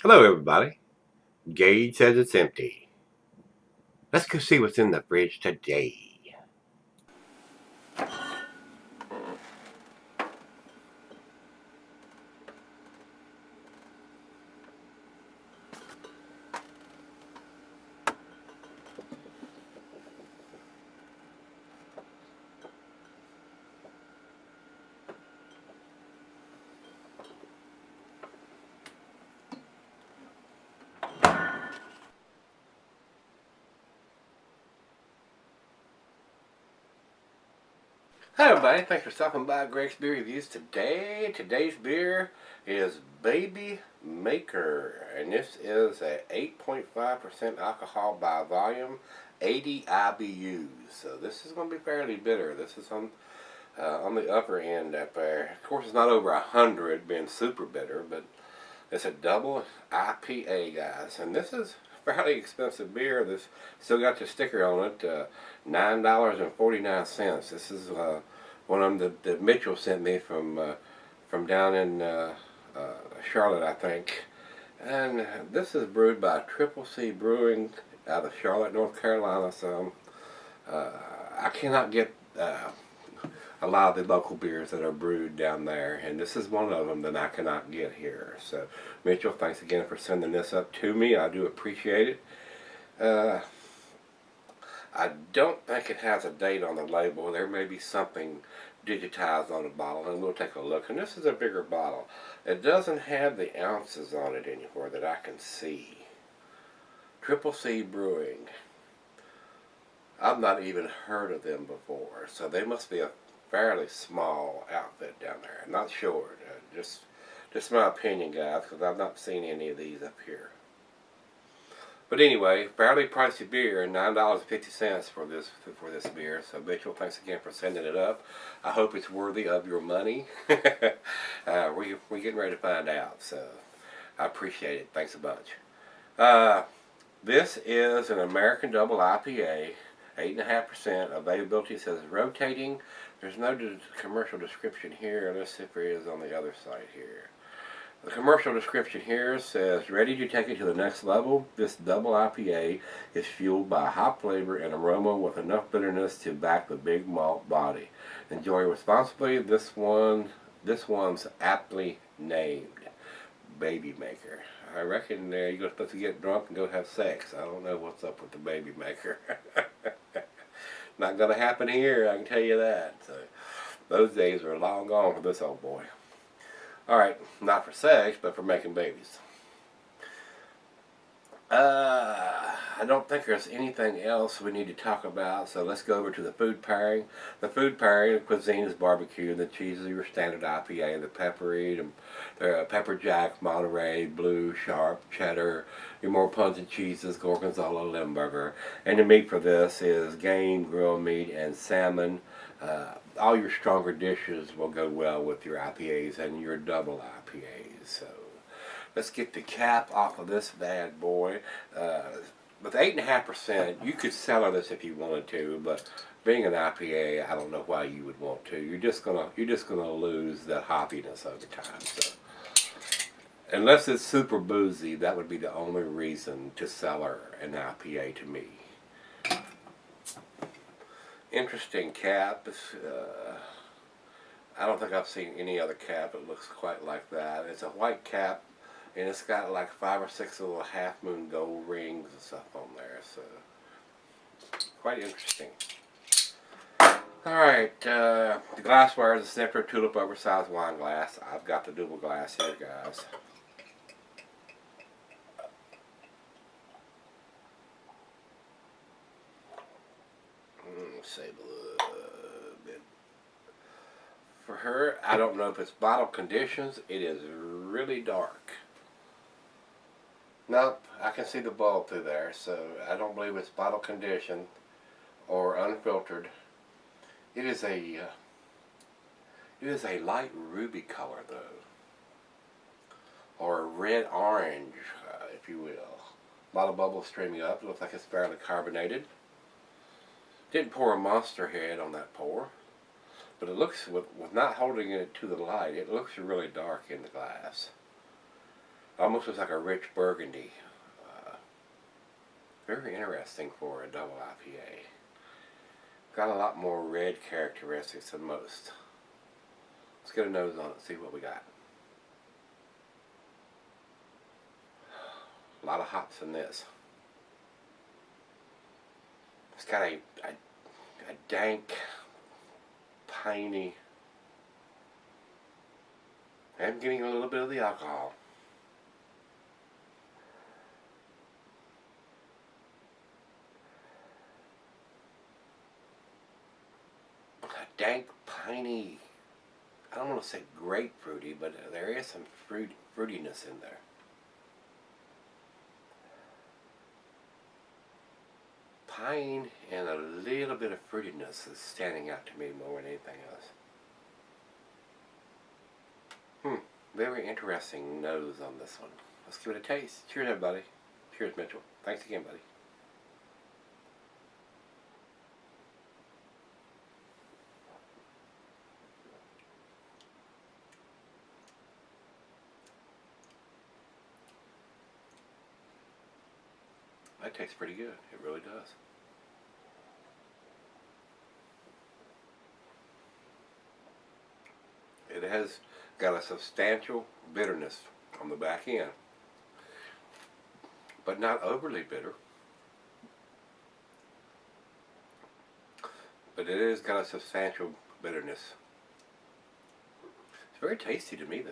Hello, everybody. Gage says it's empty. Let's go see what's in the fridge today. Hi, everybody. Thanks for stopping by Gregsbeerreviews today. Today's beer is Baby Maker, and this is a 8.5% alcohol by volume, 80 IBUs. So this is going to be fairly bitter. This is on the upper end up there. Of course, it's not over 100, being super bitter, but it's a double IPA, guys, and this is fairly expensive beer. This still got the sticker on it, $9.49. This is one of them that Mitchell sent me from down in Charlotte, I think. And this is brewed by Triple C Brewing out of Charlotte, North Carolina. So I cannot get a lot of the local beers that are brewed down there, and this is one of them that I cannot get here. So Mitchell, thanks again for sending this up to me. I do appreciate it. I don't think it has a date on the label. There may be something digitized on the bottle, and we'll take a look. And this is a bigger bottle. It doesn't have the ounces on it anywhere that I can see. Triple C Brewing. I've not even heard of them before, so they must be a fairly small outfit down there. I'm not sure. Just my opinion, guys, because I've not seen any of these up here. But anyway, fairly pricey beer, $9.50 for this beer. So Mitchell, thanks again for sending it up. I hope it's worthy of your money. We're getting ready to find out, so I appreciate it. Thanks a bunch. This is an American Double IPA, 8.5%. Availability says rotating. There's no commercial description here. Let's see if there is on the other side here. The commercial description here says, ready to take it to the next level. This double IPA is fueled by hop flavor and aroma with enough bitterness to back the big malt body. Enjoy responsibly. This one's aptly named Baby Maker. I reckon you're supposed to get drunk and go have sex. I don't know what's up with the Baby Maker. Not going to happen here, I can tell you that. So, those days are long gone for this old boy. Alright, not for sex, but for making babies. I don't think there's anything else we need to talk about, so let's go over to the food pairing. The food pairing, the cuisine is barbecue, the cheese is your standard IPA, the peppery, the pepper jack, Monterey, blue, sharp, cheddar, your more pungent cheeses, gorgonzola, Limburger. And the meat for this is game, grilled meat, and salmon. All your stronger dishes will go well with your IPAs and your double IPAs. So let's get the cap off of this bad boy. With 8.5%, you could sell this if you wanted to, but being an IPA, I don't know why you would want to. You're just gonna lose that hoppiness over time. So unless it's super boozy, that would be the only reason to sell her an IPA to me. Interesting cap. I don't think I've seen any other cap that looks quite like that. It's a white cap, and it's got like 5 or 6 little half moon gold rings and stuff on there. So quite interesting. Alright, the glassware is a separate tulip oversized wine glass. I've got the double glass here, guys. Save a little bit. For her, I don't know if it's bottle conditions. It is really dark. Nope, I can see the bulb through there, so I don't believe it's bottle conditioned or unfiltered. It is a light ruby color though, or red orange, if you will. A lot of bubbles streaming up. It looks like it's fairly carbonated. Didn't pour a monster head on that pour, but it looks, with not holding it to the light, it looks really dark in the glass. Almost looks like a rich burgundy. Very interesting for a double IPA. Got a lot more red characteristics than most. Let's get a nose on it and see what we got. A lot of hops in this. It's got a dank, piney. I'm getting a little bit of the alcohol. A dank, piney. I don't want to say grapefruity, but there is some fruitiness in there. Pine and a little bit of fruitiness is standing out to me more than anything else. Very interesting nose on this one. Let's give it a taste. Cheers, everybody. Cheers, Mitchell. Thanks again, buddy. That tastes pretty good. It really does. It has got a substantial bitterness on the back end, but not overly bitter. But it has got a substantial bitterness. It's very tasty to me, though.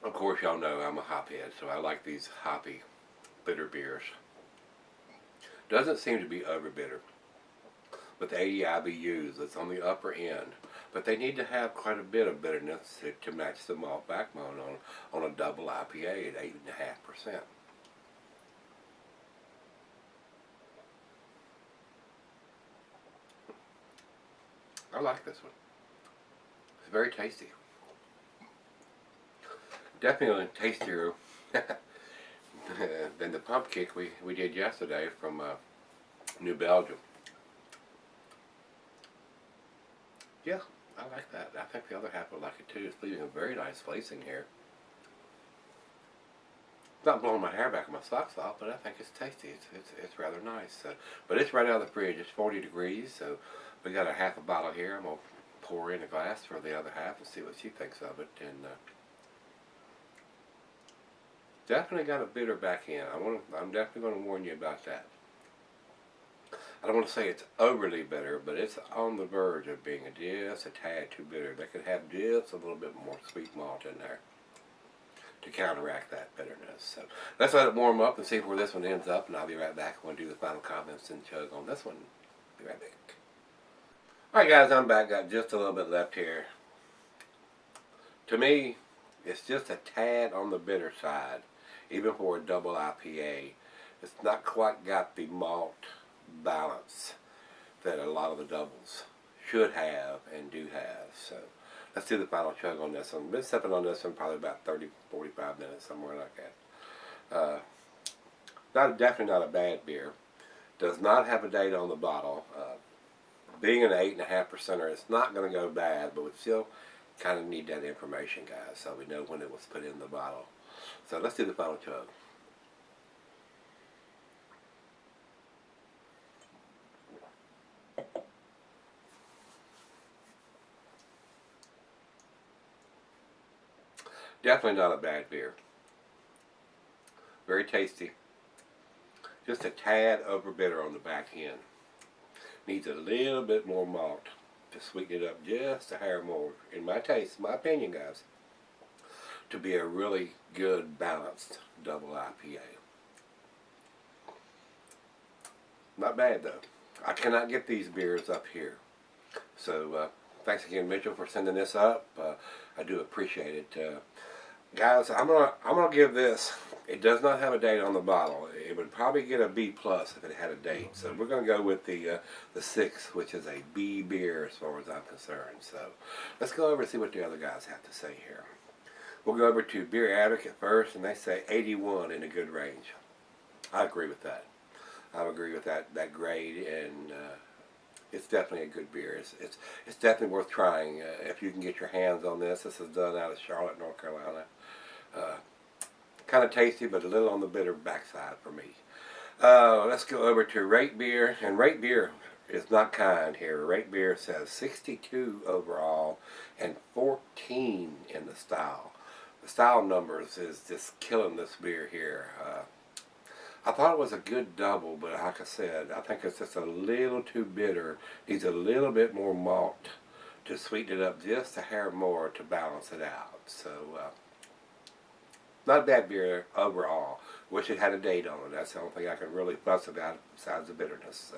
Of course, y'all know I'm a hophead, so I like these hoppy, bitter beers. Doesn't seem to be over bitter with 80 IBUs. That's on the upper end, but they need to have quite a bit of bitterness to match the malt backbone on a double IPA at 8.5%. I like this one. It's very tasty. Definitely tastier than the pump kick we did yesterday from New Belgium. Yeah, I like that. I think the other half will like it too. It's leaving a very nice placing here. It's not blowing my hair back and my socks off, but I think it's tasty. It's rather nice. But it's right out of the fridge. It's 40 degrees, so we got a half a bottle here. I'm gonna pour in a glass for the other half and see what she thinks of it. And definitely got a bitter back end. I'm definitely going to warn you about that. I don't want to say it's overly bitter, but it's on the verge of being just a tad too bitter. They could have just a little bit more sweet malt in there to counteract that bitterness. So let's let it warm up and see where this one ends up, and I'll be right back. I'm going to do the final comments and chug on this one. Be right back. Alright guys, I'm back. Got just a little bit left here. To me, it's just a tad on the bitter side, even for a double IPA. It's not quite got the malt balance that a lot of the doubles should have and do have. So let's do the final chug on this one. I've been sipping on this one probably about 30-45 minutes, somewhere like that. Definitely not a bad beer. Does not have a date on the bottle. Being an 8.5%er, it's not going to go bad, but we still kind of need that information, guys, so we know when it was put in the bottle. So let's do the final chug. Definitely not a bad beer. Very tasty. Just a tad over bitter on the back end. Needs a little bit more malt to sweeten it up just a hair more, in my taste, my opinion, guys, to be a really good, balanced double IPA. Not bad, though. I cannot get these beers up here. So, thanks again, Mitchell, for sending this up. I do appreciate it. Guys, I'm gonna give this. It does not have a date on the bottle. It would probably get a B plus if it had a date. So we're gonna go with the 6, which is a B beer as far as I'm concerned. So let's go over and see what the other guys have to say here. We'll go over to Beer Advocate first, and they say 81 in a good range. I agree with that. I agree with that grade, and it's definitely a good beer. It's definitely worth trying if you can get your hands on this. This is done out of Charlotte, North Carolina. Kind of tasty, but a little on the bitter backside for me. Let's go over to Rate Beer, and Rate Beer is not kind here. Rate Beer says 62 overall and 14 in the style. The style numbers is just killing this beer here. I thought it was a good double, but like I said, I think it's just a little too bitter. Needs a little bit more malt to sweeten it up just a hair more to balance it out. So, not a bad beer overall. Wish it had a date on it. That's the only thing I can really fuss about besides the bitterness. So,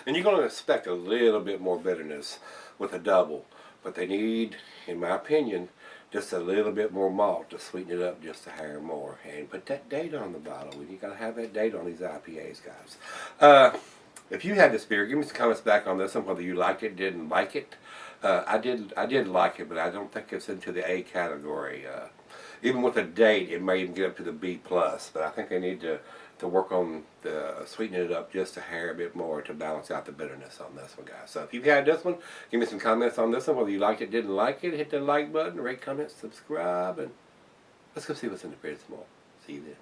and you're going to expect a little bit more bitterness with a double, but they need, in my opinion, just a little bit more malt to sweeten it up just a hair more. And put that date on the bottle. You got to have that date on these IPAs, guys. If you had this beer, give me some comments back on this one, whether you liked it, didn't like it. I did like it, but I don't think it's into the A category. Even with a date, it may even get up to the B+, but I think they need to work on sweetening it up just a hair a bit more to balance out the bitterness on this one, guys. So if you've had this one, give me some comments on this one, whether you liked it, didn't like it. Hit the like button, rate, comment, subscribe, and let's go see what's in the fridge tomorrow. See you then.